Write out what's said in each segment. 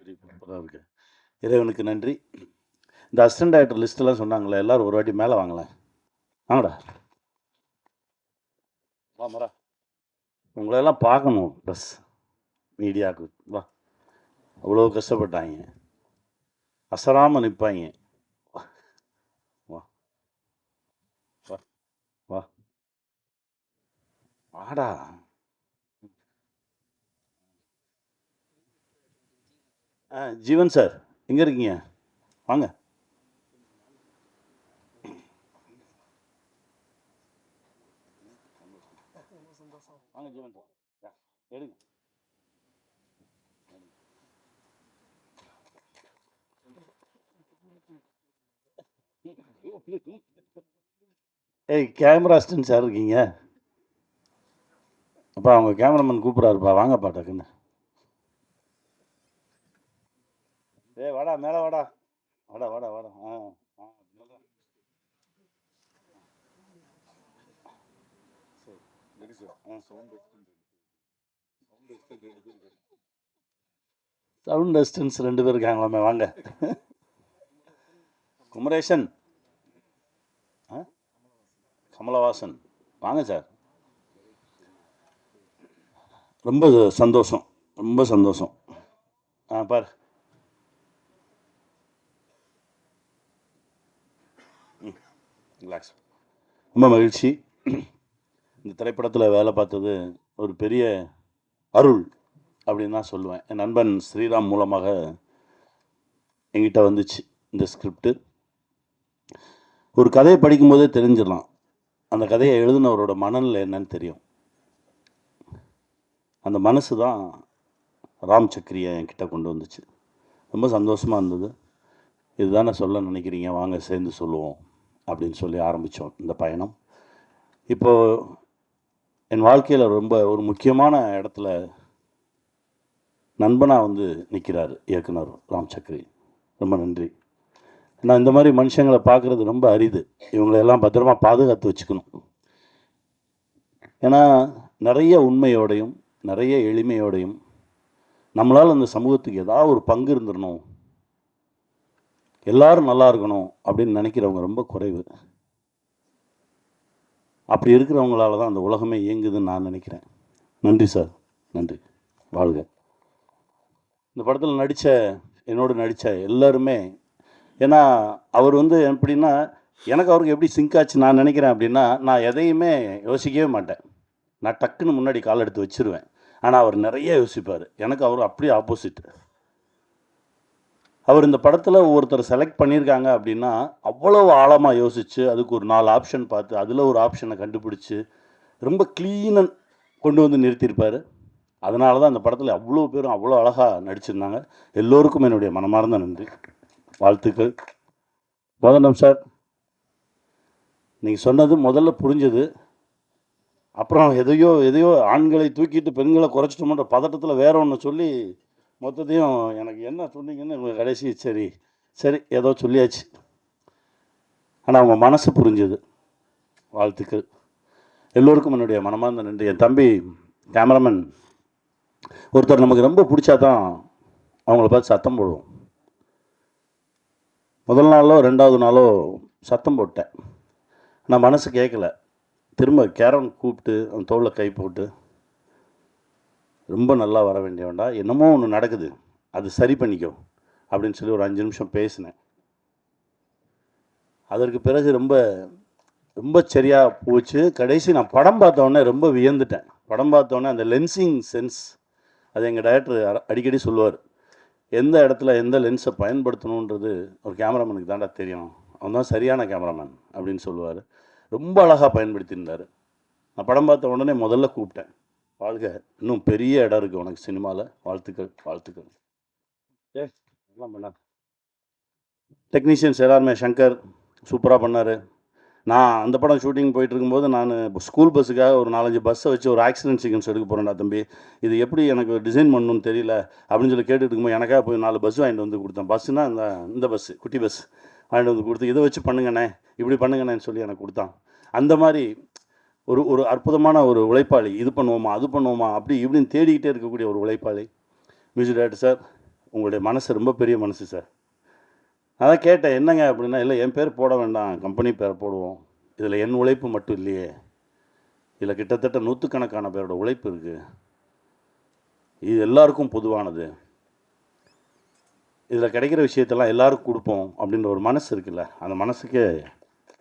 சூப்பராக இருக்கு. இறைவனுக்கு நன்றி. இந்த அசிஸ்டன்ட் டைரக்டர் லிஸ்ட்டெல்லாம் சொன்னாங்களே, எல்லாரும் ஒரு வாட்டி மேலே வாங்களேன். வாங்கடா. வா மரா. உங்களெல்லாம் பார்க்கணும் ப்ளஸ் மீடியாவுக்கு. வா. அவ்வளோ கஷ்டப்பட்டாங்க. அசராமல் நிற்பாங்க. வா வா வா வாடா. ஜீவன் சார் எங்கே இருக்கீங்க? வாங்க. வாங்க ஜீவன் சார், எடுங்க. ஏய், கேமரா அசிஸ்டன்ட் சார் இருக்கீங்க? அப்பா அவங்க கேமராமேன் கூப்பிட்றாருப்பா, வாங்கப்பா டக்குன்னு. ஏய் வாடா, மேலே வாடா. வாடா வாடா வாடா. சவுண்ட் அசிஸ்டன்ஸ் 2 பேர் இருக்காங்களாமே, வாங்க. குமரேசன், கமலவாசன், வாங்க சார். ரொம்ப சந்தோஷம், ரொம்ப சந்தோஷம். பார். ரிலாக்ஸ். ரொம்ப மகிழ்ச்சி. இந்த திரைப்படத்தில் வேலை பார்த்தது ஒரு பெரிய அருள் அப்படின்னு தான் சொல்லுவேன். என் நண்பன் ஸ்ரீராம் மூலமாக என்கிட்ட வந்துச்சு இந்த ஸ்கிரிப்டு. ஒரு கதையை படிக்கும்போதே தெரிஞ்சிடலாம் அந்த கதையை எழுதினவரோட மனநிலை என்னன்னு தெரியும். அந்த மனசு தான் ராம் சக்ரியை என்கிட்ட கொண்டு வந்துச்சு. ரொம்ப சந்தோஷமாக இருந்தது. இதுதானே சொல்ல நினைக்கிறீங்க, வாங்க சேர்ந்து சொல்லுவோம் அப்படின்னு சொல்லி ஆரம்பித்தோம் இந்த பயணம். இப்போது என் வாழ்க்கையில் ரொம்ப ஒரு முக்கியமான இடத்துல நண்பனாக வந்து நிற்கிறார் இயக்குனர் ராம் சக்ரி. ரொம்ப நன்றி. நான் இந்த மாதிரி மனுஷங்களை பார்க்குறது ரொம்ப அரிது. இவங்களெல்லாம் பத்திரமா பாதுகாத்து வச்சுக்கணும். ஏன்னா நிறைய உண்மையோடையும் நிறைய எளிமையோடையும் நம்மளால் அந்த சமூகத்துக்கு ஏதாவது ஒரு பங்கு இருந்துடணும், எல்லாரும் நல்லா இருக்கணும் அப்படின்னு நினைக்கிறவங்க ரொம்ப குறைவு. அப்படி இருக்கிறவங்களால தான் அந்த உலகமே இயங்குதுன்னு நான் நினைக்கிறேன். நன்றி சார், நன்றி. வாழ்க. இந்த படத்தில் என்னோடு நடித்த எல்லாருமே, ஏன்னா அவர் வந்து எப்படின்னா, எனக்கு அவருக்கு எப்படி சிங்க் ஆச்சு நான் நினைக்கிறேன் அப்படின்னா, நான் எதையுமே யோசிக்கவே மாட்டேன். நான் டக்குன்னு முன்னாடி கால் எடுத்து வச்சுருவேன். ஆனால் அவர் நிறைய யோசிப்பார். எனக்கு அவர் அப்படியே ஆப்போசிட். அவர் இந்த படத்தில் ஒருத்தர் செலக்ட் பண்ணியிருக்காங்க அப்படின்னா அவ்வளோ ஆழமாக யோசித்து அதுக்கு ஒரு 4 ஆப்ஷன் பார்த்து அதில் ஒரு ஆப்ஷனை கண்டுபிடிச்சி ரொம்ப க்ளீனாக கொண்டு வந்து நிறுத்தியிருப்பார். அதனால தான் அந்த படத்தில் அவ்வளோ பேரும் அவ்வளோ அழகாக நடிச்சிருந்தாங்க. எல்லோருக்கும் என்னுடைய மனமார்ந்த நன்றி, வாழ்த்துக்கள். கோதண்டம் சார், நீங்கள் சொன்னது முதல்ல புரிஞ்சது. அப்புறம் எதையோ ஆண்களை தூக்கிட்டு பெண்களை குறைச்சிட்டோம்ன்ற பதட்டத்தில் வேற ஒன்று சொல்லி மொத்தத்தையும் எனக்கு என்ன சொன்னீங்கன்னு கடைசி சரி ஏதோ சொல்லியாச்சு. ஆனால் அவங்க மனசு புரிஞ்சது. வாழ்த்துக்கள். எல்லோருக்கும் என்னுடைய மனமார்ந்த நன்றி. என் தம்பி கேமராமேன் ஒருத்தர் நமக்கு ரொம்ப பிடிச்சா தான் அவங்கள பார்த்து சத்தம் போடுவோம். முதல் நாளோ 2வது நாளோ சத்தம் போட்டேன். நான் மனசு கேட்கல. திரும்ப கேரன் கூப்பிட்டு அவன் தோளில் கை போட்டு, ரொம்ப நல்லா வர வேண்டியவன்டா, என்னமோ ஒன்று நடக்குது, அது சரி பண்ணிக்கோ அப்படின்னு சொல்லி ஒரு 5 நிமிஷம் பேசினேன். அதற்கு பிறகு ரொம்ப ரொம்ப சரியாக போச்சு. கடைசி நான் படம் பார்த்தோன்னே ரொம்ப வியந்துட்டேன். படம் பார்த்தோன்னே அந்த லென்சிங் சென்ஸ், அது எங்கள் டைரக்டர் அடிக்கடி சொல்லுவார். எந்த இடத்துல எந்த லென்ஸை பயன்படுத்தணுன்றது ஒரு கேமராமேனுக்கு தாண்டா தெரியும், அவன் தான் சரியான கேமராமேன் அப்படின்னு சொல்லுவார். ரொம்ப அழகாக பயன்படுத்தியிருந்தார். நான் படம் பார்த்த உடனே முதல்ல கூப்பிட்டேன், வாழ்க, இன்னும் பெரிய இடம் இருக்குது உனக்கு சினிமாவில், வாழ்த்துக்கள் வாழ்த்துக்கள். எல்லாம் பண்ணார். டெக்னீஷியன்ஸ் எல்லாருமே, சங்கர் சூப்பராக பண்ணார். நான் அந்த படம் ஷூட்டிங் போயிட்டு இருக்கும்போது நான் ஸ்கூல் பஸ்ஸுக்காக ஒரு 4-5 பஸ்ஸை வச்சு ஒரு ஆக்சிடென்ட் சீக்வன்ஸ் எடுக்க போகிறேன்டா தம்பி, இது எப்படி எனக்கு டிசைன் பண்ணணும்னு தெரியல அப்படின்னு சொல்லி கேட்டுட்டு இருக்கும்போது எனக்காக போய் 4 பஸ் வாங்கிட்டு வந்து கொடுத்தேன். பஸ்ஸுனா இந்த பஸ்ஸு, குட்டி பஸ் வாங்கிட்டு வந்து கொடுத்து, இதை வச்சு பண்ணுங்கண்ணே, இப்படி பண்ணுங்கண்ணேன்னு சொல்லி எனக்கு கொடுத்தான். அந்த மாதிரி ஒரு அற்புதமான ஒரு உழைப்பாளி. இது பண்ணுவோமா அது பண்ணுவோமா அப்படி இப்படின்னு தேடிக்கிட்டே இருக்கக்கூடிய ஒரு உழைப்பாளி. மியூசிக் டைரக்டர் சார், உங்களுடைய மனசு ரொம்ப பெரிய மனசு சார். அதான் கேட்டேன் என்னங்க அப்படின்னா, இல்லை என் பேர் போட வேண்டாம், கம்பெனி பேரை போடுவோம். இதில் என் உழைப்பு மட்டும் இல்லையே, இதில் கிட்டத்தட்ட நூற்றுக்கணக்கான பேரோட உழைப்பு இருக்குது, இது எல்லாருக்கும் பொதுவானது, இதில் கிடைக்கிற விஷயத்தெல்லாம் எல்லாருக்கும் கொடுப்போம் அப்படின்ற ஒரு மனசு இருக்குல்ல, அந்த மனசுக்கு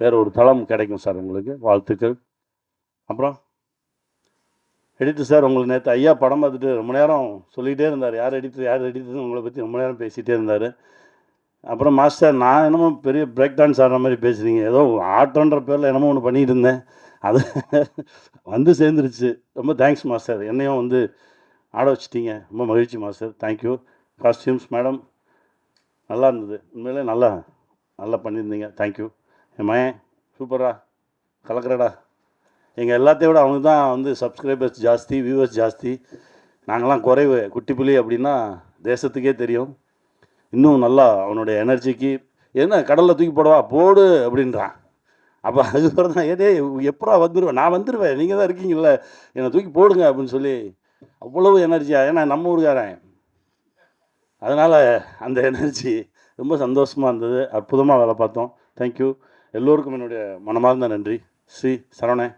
வேறு ஒரு தளம் கிடைக்கும் சார். உங்களுக்கு வாழ்த்துக்கள். அப்புறம் எடிட்டர் சார், உங்களுக்கு நேற்று ஐயா படம் பார்த்துட்டு ரொம்ப நேரம் சொல்லிகிட்டே இருந்தார், யார் எடிட்டர்னு உங்களை பற்றி ரொம்ப நேரம் பேசிகிட்டே இருந்தார். அப்புறம் மாஸ்டர், நான் என்னமோ பெரிய பிரேக் டான்ஸ் ஆடுற மாதிரி பேசுகிறீங்க, ஏதோ ஆட்டோன்ற பேரில் என்னமோ ஒன்று பண்ணிகிட்டு இருந்தேன், அது வந்து சேர்ந்துருச்சு. ரொம்ப தேங்க்ஸ் மாஸ்டர், என்னையும் வந்து ஆட வச்சிட்டிங்க, ரொம்ப மகிழ்ச்சி மாஸ்டர், தேங்க்யூ. காஸ்டியூம்ஸ் மேடம் நல்லா இருந்தது, உண்மையிலே நல்லா நல்லா பண்ணியிருந்தீங்க, தேங்க்யூ. என் மயன் சூப்பரா கலக்கிறடா. எங்கள் எல்லாத்தையும் விட அவங்க தான் வந்து சப்ஸ்கிரைபர்ஸ் ஜாஸ்தி, வியூவர்ஸ் ஜாஸ்தி, நாங்களாம் குறைவு, குட்டி புலி அப்படின்னா தேசத்துக்கே தெரியும். இன்னும் நல்லா அவனுடைய எனர்ஜிக்கு என்ன கடலில் தூக்கி போடவா போடு அப்படின்றான். அப்போ அதுக்கப்புறம் தான் ஏதே எப்படா வந்துடுவேன், நான் வந்துடுவேன், நீங்கள் தான் இருக்கீங்கல்ல, என்னை தூக்கி போடுங்க அப்படின்னு சொல்லி அவ்வளவு எனர்ஜியாக, ஏன்னா நம்ம ஊருக்காரன், அதனால் அந்த எனர்ஜி ரொம்ப சந்தோஷமாக இருந்தது. அற்புதமாக வேலை பார்த்தோம். தேங்க்யூ. எல்லோருக்கும் என்னுடைய மனமார்ந்த நன்றி. ஸ்ரீ சரவணன்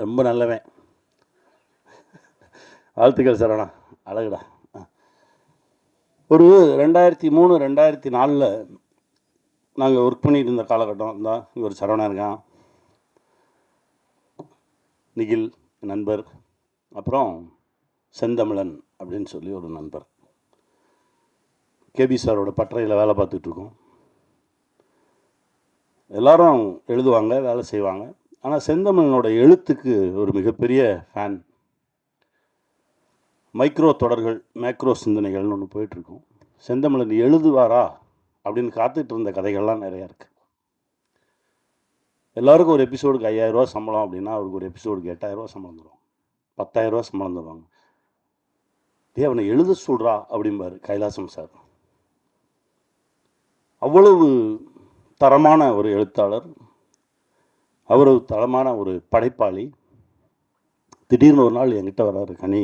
ரொம்ப நல்லவன், வாழ்த்துக்கள் சரவணா, அழகுடா. ஒரு 2003 2004 நாங்கள் ஒர்க் பண்ணிட்டு இருந்த காலகட்டம் தான். இங்கே ஒரு சரவணா இருக்கான், நிகில் நண்பர், அப்புறம் செந்தமிழன் அப்படின்னு சொல்லி ஒரு நண்பர். கேபி சாரோட பட்டறையில் வேலை பார்த்துட்ருக்கோம். எல்லாரும் எழுதுவாங்க, வேலை செய்வாங்க. ஆனால் செந்தமிழனோட எழுத்துக்கு ஒரு மிகப்பெரிய ஃபேன். மைக்ரோ தொடர்கள், மேக்ரோ சிந்தனைகள்னு ஒன்று போயிட்டுருக்கோம். செந்தமிழன் எழுதுவாரா அப்படின்னு காத்துட்டு இருந்த கதைகள்லாம் நிறையா இருக்குது. எல்லாருக்கும் ஒரு எபிசோடுக்கு 5000 ரூபா சம்பளம் அப்படின்னா அவருக்கு ஒரு எபிசோடுக்கு 8000 ரூபா சம்பளம் தருவாங்க, 10,000 ரூபா சம்பளம் தருவாங்க. அவனை எழுத சொல்கிறா அப்படிம்பார் கைலாசம் சார். அவ்வளவு தரமான ஒரு எழுத்தாளர், அவ்வளவு தரமான ஒரு படைப்பாளி. திடீர்னு ஒரு நாள் என்கிட்ட வர்றாரு, கனி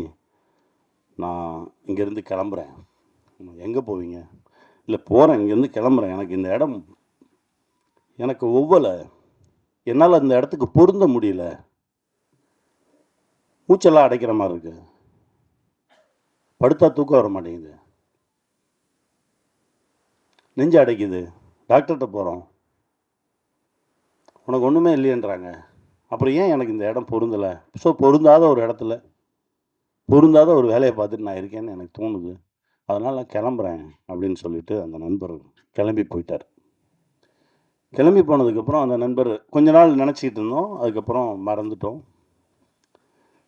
நான் இங்கேருந்து கிளம்புறேன். எங்கே போவீங்க? இல்லை போகிறேன், இங்கேருந்து கிளம்புறேன், எனக்கு இந்த இடம் எனக்கு ஒவ்வொலை, என்னால் அந்த இடத்துக்கு பொருந்த முடியல, மூச்செல்லாம் அடைக்கிற மாதிரி இருக்குது, படுத்தா தூக்கம் வர மாட்டேங்குது, நெஞ்சு அடைக்குது, டாக்டர்கிட்ட போகிறோம், உனக்கு ஒன்றுமே இல்லையன்றாங்க, அப்புறம் ஏன் எனக்கு இந்த இடம் பொருந்தலை? ஸோ பொருந்தாத ஒரு இடத்துல பொருந்தாத ஒரு வேலையை பார்த்துட்டு நான் இருக்கேன்னு எனக்கு தோணுது, அதனால் நான் கிளம்புறேன் அப்படின்னு சொல்லிட்டு அந்த நண்பர் கிளம்பி போயிட்டார். கிளம்பி போனதுக்கப்புறம் அந்த நண்பர் கொஞ்ச நாள் நினச்சிக்கிட்டு இருந்தோம், அதுக்கப்புறம் மறந்துட்டோம்.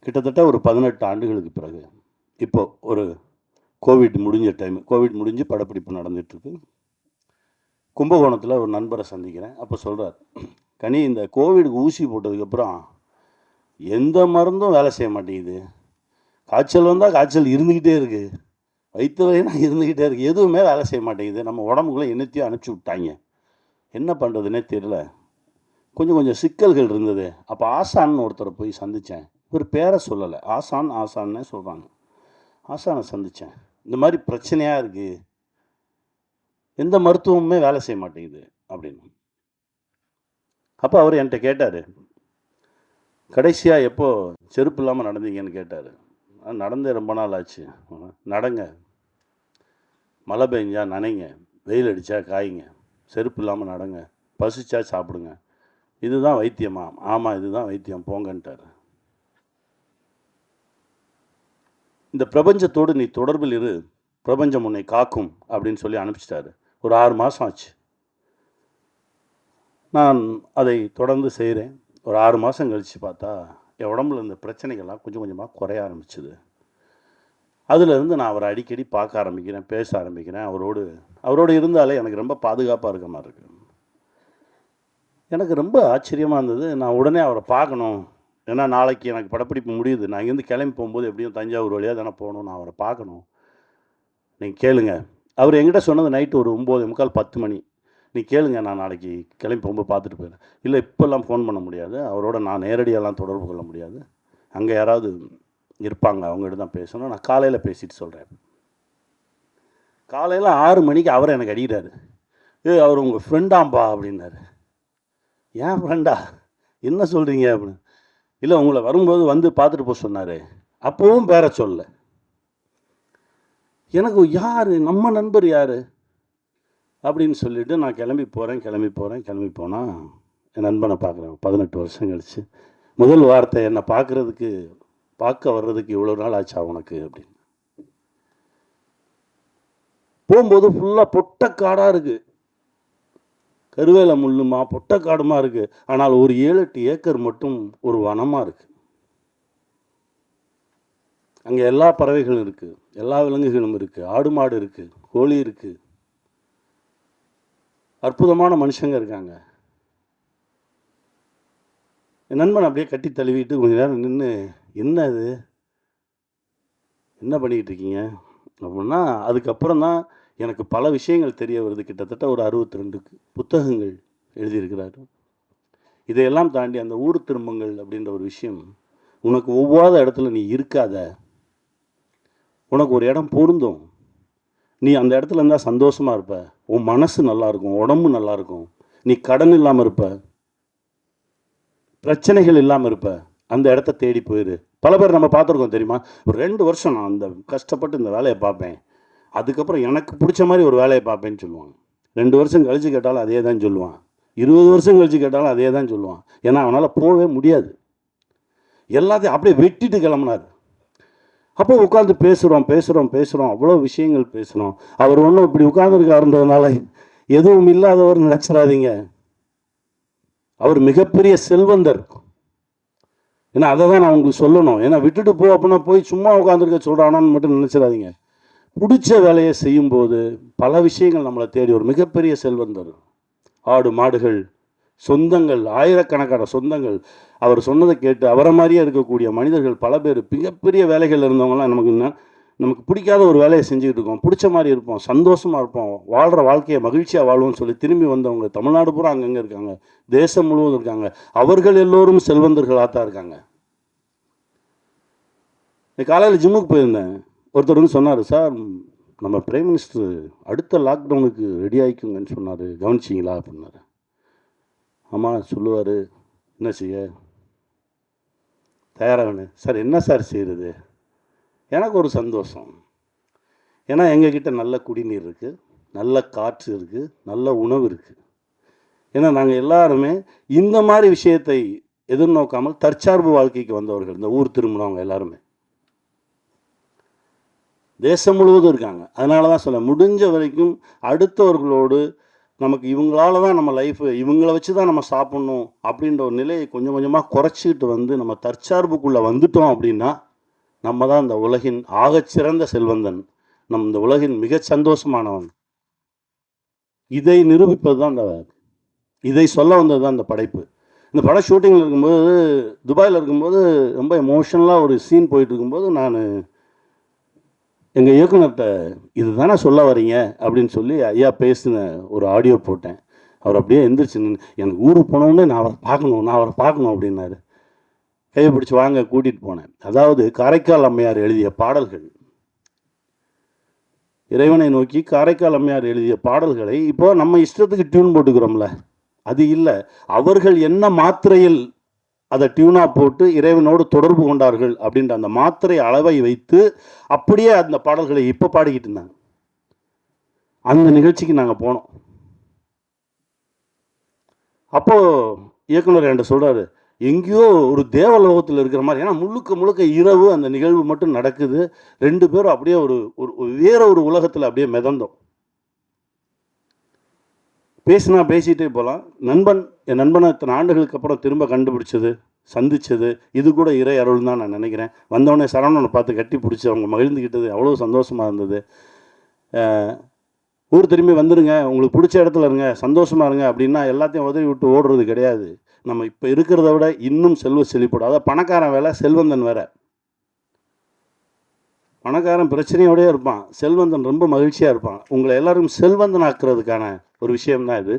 கிட்டத்தட்ட ஒரு 18 ஆண்டுகளுக்கு பிறகு இப்போ ஒரு கோவிட் முடிஞ்ச டைம், கோவிட் முடிஞ்சு படப்பிடிப்பு நடந்துகிட்ருக்கு. கும்பகோணத்தில் ஒரு நண்பரை சந்திக்கிறேன். அப்போ சொல்கிறார், கனி இந்த கோவிடுக்கு ஊசி போட்டதுக்கப்புறம் எந்த மருந்தும் வேலை செய்ய மாட்டேங்குது, காய்ச்சல் வந்தால் காய்ச்சல் இருந்துக்கிட்டே இருக்குது, வயிற்று வலினா இருந்துக்கிட்டே இருக்குது, எதுவுமே வேலை செய்ய மாட்டேங்குது, நம்ம உடம்புக்குள்ளே என்னத்தையும் அனுப்பிச்சி விட்டாங்க, என்ன பண்ணுறதுனே தெரியல, கொஞ்சம் கொஞ்சம் சிக்கல்கள் இருந்தது. அப்போ ஆசான்னு ஒருத்தரை போய் சந்தித்தேன், ஒரு பேரை சொல்லலை, ஆசான்னே சொல்கிறாங்க. ஆசானை சந்தித்தேன், இந்த மாதிரி பிரச்சனையாக இருக்குது, எந்த மருத்துவமுமே வேலை செய்ய மாட்டேங்குது அப்படின்னு. அப்போ அவர் என்கிட்ட கேட்டார், கடைசியாக எப்போ செருப்பு இல்லாமல் நடந்தீங்கன்னு கேட்டார். நடந்தே ரொம்ப நாள் ஆச்சு. நடங்க, மழை பெஞ்சா நனைங்க, வெயில் அடித்தா காய்ங்க, செருப்பு இல்லாமல் நடங்க, பசிச்சா சாப்பிடுங்க, இதுதான் வைத்தியமா? ஆமாம், இதுதான் வைத்தியம், போங்கன்ட்டார். இந்த பிரபஞ்சத்தோடு நீ தொடர்பில் இரு, பிரபஞ்சம் உன்னை காக்கும் அப்படின்னு சொல்லி அனுப்பிச்சிட்டாரு. ஒரு 6 மாதம் ஆச்சு. நான் அதை தொடர்ந்து செய்கிறேன். ஒரு 6 மாதம் கழித்து பார்த்தா என் உடம்புல இந்த பிரச்சனைகள்லாம் கொஞ்சம் கொஞ்சமாக குறைய ஆரம்பிச்சுது. அதிலிருந்து நான் அவரை அடிக்கடி பார்க்க ஆரம்பிக்கிறேன், பேச ஆரம்பிக்கிறேன். அவரோடு இருந்தாலே எனக்கு ரொம்ப பாதுகாப்பாக இருக்க மாதிரி இருக்குது. எனக்கு ரொம்ப ஆச்சரியமாக இருந்தது. நான் உடனே அவரை பார்க்கணும், ஏன்னா நாளைக்கு எனக்கு படப்பிடிப்பு முடியுது, நான் இங்கேருந்து கிளம்பி போகும்போது எப்படியும் தஞ்சாவூர் வழியாக தானே போகணும், நான் அவரை பார்க்கணும். நீங்கள் கேளுங்க, அவர் என்கிட்ட சொன்னது நைட்டு ஒரு 9:45 10 மணி. நீ கேளுங்க, நான் நாளைக்கு கிளம்பி போகும்போது பார்த்துட்டு போயிடுறேன். இல்லை இப்போல்லாம் ஃபோன் பண்ண முடியாது, அவரோட நான் நேரடியாலாம் தொடர்பு கொள்ள முடியாது, அங்கே யாராவது இருப்பாங்க, அவங்ககிட்ட தான் பேசணும். நான் காலையில் பேசிட்டு சொல்கிறேன். காலையில் 6 மணிக்கு அவர் எனக்கு அடிக்கிறாரு. அவர் உங்கள் ஃப்ரெண்டாம்பா அப்படின்னாரு. ஏன் ஃப்ரெண்டா, என்ன சொல்கிறீங்க அப்படின்னு. இல்லை, உங்களை வரும்போது வந்து பார்த்துட்டு போக சொன்னார். அப்போவும் பேர சொல்ல. எனக்கு யார் நம்ம நண்பர் யார் அப்படின்னு சொல்லிவிட்டு நான் கிளம்பி போனால் என் நண்பனை பார்க்குறேன். 18 வருஷம் கழிச்சு முதல் வார்த்தை, என்னை பார்க்க வர்றதுக்கு இவ்வளோ நாள் ஆச்சா உனக்கு அப்படின்னு. போகும்போது ஃபுல்லாக பொட்டக்காடாக இருக்குது, கருவேல முள்ளுமா பொட்டக்காடுமா இருக்குது. ஆனால் ஒரு 7-8 ஏக்கர் மட்டும் ஒரு வனமாக இருக்குது. அங்கே எல்லா பறவைகளும் இருக்குது, எல்லா விலங்குகளும் இருக்குது, ஆடு மாடு இருக்குது, கோழி இருக்குது, அற்புதமான மனுஷங்க இருக்காங்க. என் நண்பன் அப்படியே கட்டி தழுவிட்டு கொஞ்ச நேரம் நின்று, என்ன அது, என்ன பண்ணிக்கிட்டு இருக்கீங்க அப்படின்னா, அதுக்கப்புறம் தான் எனக்கு பல விஷயங்கள் தெரிய வருது. கிட்டத்தட்ட ஒரு 62 புத்தகங்கள் எழுதியிருக்கிறாரு. இதையெல்லாம் தாண்டி அந்த ஊர் திரும்பங்கள் அப்படின்ற ஒரு விஷயம், உனக்கு ஒவ்வாத இடத்துல நீ இருக்காத, உனக்கு ஒரு இடம் பொருந்தும், நீ அந்த இடத்துல இருந்தால் சந்தோஷமாக இருப்ப, உன் மனசு நல்லாயிருக்கும், உடம்பு நல்லாயிருக்கும், நீ கடன் இல்லாமல் இருப்ப, பிரச்சனைகள் இல்லாமல் இருப்ப, அந்த இடத்த தேடி போயிரு. பல பேர் நம்ம பார்த்துருக்கோம் தெரியுமா, ஒரு 2 வருஷம் நான் அந்த கஷ்டப்பட்டு இந்த வேலையை பார்ப்பேன், அதுக்கப்புறம் எனக்கு பிடிச்ச மாதிரி ஒரு வேலையை பார்ப்பேன்னு சொல்லுவாங்க. 2 வருஷம் கழித்து கேட்டாலும் அதே தான் சொல்லுவான், 20 வருஷம் கழித்து கேட்டாலும் அதே தான் சொல்லுவான். ஏன்னா அவனால் போகவே முடியாது, எல்லாத்தையும் அப்படியே வெட்டிட்டு கிளம்புனார். அப்போ உட்காந்து பேசுகிறோம், அவ்வளோ விஷயங்கள் பேசுகிறோம். அவர் ஒன்றும் இப்படி உட்கார்ந்துருக்காருன்றதுனால எதுவும் இல்லாதவர் நினச்சிடாதீங்க. அவர் மிகப்பெரிய செல்வந்தர். ஏன்னா அதை தான் நான் உங்களுக்கு சொல்லணும். ஏன்னா விட்டுட்டு போ அப்படின்னா போய் சும்மா உட்காந்துருக்க சொல்கிறானான்னு மட்டும் நினச்சிடாதீங்க. பிடிச்ச வேலையை செய்யும்போது பல விஷயங்கள் நம்மளை தேடி ஒரு மிகப்பெரிய செல்வந்தர். ஆடு மாடுகள், சொந்தங்கள், ஆயிரக்கணக்கான சொந்தங்கள். அவர் சொன்னதை கேட்டு அவரை மாதிரியே இருக்கக்கூடிய மனிதர்கள் பல பேர், மிகப்பெரிய வேலைகள் இருந்தவங்களாம் நமக்கு பிடிக்காத ஒரு வேலையை செஞ்சுக்கிட்டு இருக்கோம், பிடிச்ச மாதிரி இருப்போம், சந்தோஷமாக இருப்போம், வாழ்கிற வாழ்க்கையை மகிழ்ச்சியாக வாழ்வோம்னு சொல்லி திரும்பி வந்தவங்க தமிழ்நாடு பூரா அங்கங்கே இருக்காங்க, தேசம் முழுவதும் இருக்காங்க. அவர்கள் எல்லோரும் செல்வந்தர்களாக தான் இருக்காங்க. காலையில் ஜிம்முக்கு போயிருந்தேன். ஒருத்தர் வந்து சொன்னார், சார் நம்ம பிரைம் மினிஸ்டர் அடுத்த லாக்டவுனுக்கு ரெடி ஆகிக்குங்கன்னு சொன்னார், கவனிச்சிங்களா அப்படின்னாரு. ஆமாம் சொல்லுவார், என்ன செய்ய தயாராகணும் சார். என்ன சார் செய்கிறது, எனக்கு ஒரு சந்தோஷம். ஏன்னா எங்ககிட்ட நல்ல குடிநீர் இருக்குது, நல்ல காற்று இருக்குது, நல்ல உணவு இருக்குது. ஏன்னா நாங்கள் எல்லாருமே இந்த மாதிரி விஷயத்தை எதிர்நோக்காமல் தற்சார்பு வாழ்க்கைக்கு வந்தவர்கள். இந்த ஊர் திரும்பினவங்க எல்லாருமே தேசம் முழுவதும் இருக்காங்க. அதனால தான் சொல்ல, முடிஞ்ச வரைக்கும் அடுத்தவர்களோடு நமக்கு இவங்களால தான் நம்ம லைஃபு, இவங்கள வச்சு தான் நம்ம சாப்பிட்ணும் அப்படின்ற ஒரு நிலையை கொஞ்சம் கொஞ்சமாக குறைச்சிக்கிட்டு வந்து நம்ம தற்சார்புக்குள்ளே வந்துட்டோம் அப்படின்னா நம்ம தான் இந்த உலகின் ஆகச்சிறந்த செல்வந்தன், இந்த உலகின் மிக சந்தோஷமானவன். இதை நிரூபிப்பது தான் இதை சொல்ல வந்தது தான் இந்த படைப்பு. இந்த படம் ஷூட்டிங்கில் இருக்கும்போது, துபாயில் இருக்கும்போது ரொம்ப எமோஷனலாக ஒரு சீன் போயிட்டு இருக்கும்போது நான் எங்கள் இயக்குனர்கிட்ட இது தானே சொல்ல வரீங்க அப்படின்னு சொல்லி ஐயா பேசின ஒரு ஆடியோ போட்டேன். அவர் அப்படியே எந்திரிச்சு எனக்கு ஊருக்கு போனோடனே நான் அவரை பார்க்கணும் அப்படின்னாரு. கையை பிடிச்சி வாங்க கூட்டிகிட்டு போனேன். அதாவது காரைக்கால் அம்மையார் எழுதிய பாடல்கள், இறைவனை நோக்கி காரைக்கால் அம்மையார் எழுதிய பாடல்களை இப்போ நம்ம இஷ்டத்துக்கு டியூன் போட்டுக்கிறோம்ல, அது இல்லை. அவர்கள் என்ன மாத்திரையில் அதை டியூனாக போட்டு இறைவனோடு தொடர்பு கொண்டார்கள் அப்படின்ற அந்த மாத்திரை அளவை வைத்து அப்படியே அந்த பாடல்களை இப்போ பாடிக்கிட்டு இருந்தாங்க. அந்த நிகழ்ச்சிக்கு நாங்கள் போனோம். அப்போது இயக்குனர் என்கிட்ட சொல்கிறாரு, எங்கேயோ ஒரு தேவலோகத்தில் இருக்கிற மாதிரி. ஏன்னா முழுக்க முழுக்க இரவு அந்த நிகழ்வு மட்டும் நடக்குது. 2 பேரும் அப்படியே ஒரு வேற ஒரு உலகத்தில் அப்படியே மிதந்தோம். பேசிகிட்டே போகலாம். என் நண்பனை இத்தனை ஆண்டுகளுக்கு அப்புறம் திரும்ப கண்டுபிடிச்சது, சந்தித்தது, இது கூட இறை அருள் தான் நான் நினைக்கிறேன். வந்தவொடனே சரவணனை பார்த்து கட்டி பிடிச்சி அவங்க மகிழ்ந்துக்கிட்டது அவ்வளோ சந்தோஷமாக இருந்தது. ஊர் திரும்பி வந்துடுங்க, உங்களுக்கு பிடிச்ச இடத்துல இருங்க, சந்தோஷமாக இருங்க அப்படின்னா எல்லாத்தையும் உதவி விட்டு ஓடுறது கிடையாது. நம்ம இப்போ இருக்கிறத விட இன்னும் செல்வ செழிப்போடு, அதாவது பணக்காரன் வேலை, செல்வந்தன் வேற. பணக்காரன் பிரச்சனையோடய இருப்பான், செல்வந்தன் ரொம்ப மகிழ்ச்சியாக இருப்பான். உங்களை எல்லாரும் செல்வந்தன் ஆக்குறதுக்கான ஒரு விஷயம்தான் இது.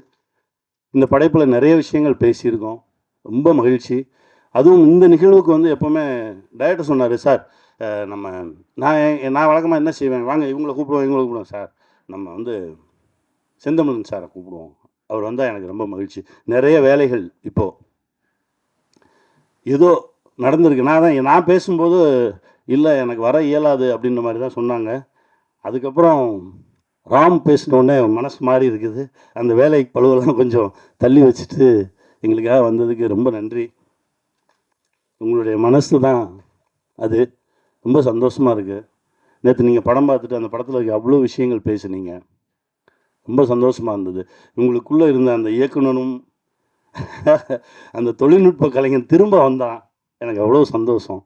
இந்த படைப்பில் நிறைய விஷயங்கள் பேசியிருக்கோம், ரொம்ப மகிழ்ச்சி. அதுவும் இந்த நிகழ்வுக்கு வந்து எப்போவுமே டைரக்டர் சொன்னார், சார் நம்ம நான் வழக்கமாக என்ன செய்வேன், வாங்க இவங்கள கூப்பிடுவோம் இவங்கள கூப்பிடுவோம் சார், நம்ம வந்து செந்தமிழன் சாரை கூப்பிடுவோம், அவர் வந்தால் எனக்கு ரொம்ப மகிழ்ச்சி. நிறைய வேலைகள் இப்போது ஏதோ நடந்திருக்கு. நான் பேசும்போது இல்லை எனக்கு வர இயலாது அப்படின்ற மாதிரி தான் சொன்னாங்க. அதுக்கப்புறம் ராம் பேசினோடனே மனசு மாறி இருக்குது. அந்த வேலை பழுவெல்லாம் கொஞ்சம் தள்ளி வச்சுட்டு எங்களுக்காக வந்ததுக்கு ரொம்ப நன்றி. உங்களுடைய மனசு தான் அது. ரொம்ப சந்தோஷமாக இருக்குது. நேற்று நீங்கள் படம் பார்த்துட்டு அந்த படத்தில் இருக்க அவ்வளோ விஷயங்கள் பேசுனீங்க. ரொம்ப சந்தோஷமாக இருந்தது. உங்களுக்குள்ளே இருந்த அந்த இயக்குனரும் அந்த தொழில்நுட்ப கலைஞன் திரும்ப வந்தான். எனக்கு அவ்வளோ சந்தோஷம்.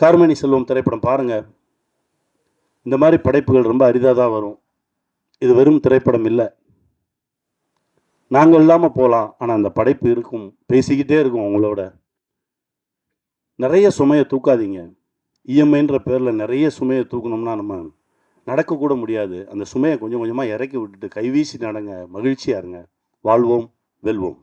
கார்மேனி செல்வம் திரைப்படம் பாருங்கள். இந்த மாதிரி படைப்புகள் ரொம்ப அரிதாக தான் வரும். இது வெறும் திரைப்படம் இல்லை. நாங்கள் இல்லாமல் போகலாம், ஆனால் அந்த படைப்பு இருக்கும், பேசிக்கிட்டே இருக்கும் உங்களோட. நிறைய சுமையை தூக்காதீங்க. இஎம்ஐன்ற பேரில் நிறைய சுமையை தூக்கணும்னா நம்ம நடக்கக்கூட முடியாது. அந்த சுமையை கொஞ்சம் கொஞ்சமாக இறக்கி விட்டுட்டு கைவீசி நடங்க, மகிழ்ச்சியாக இருங்க. வாழ்வோம், வெல்வோம்.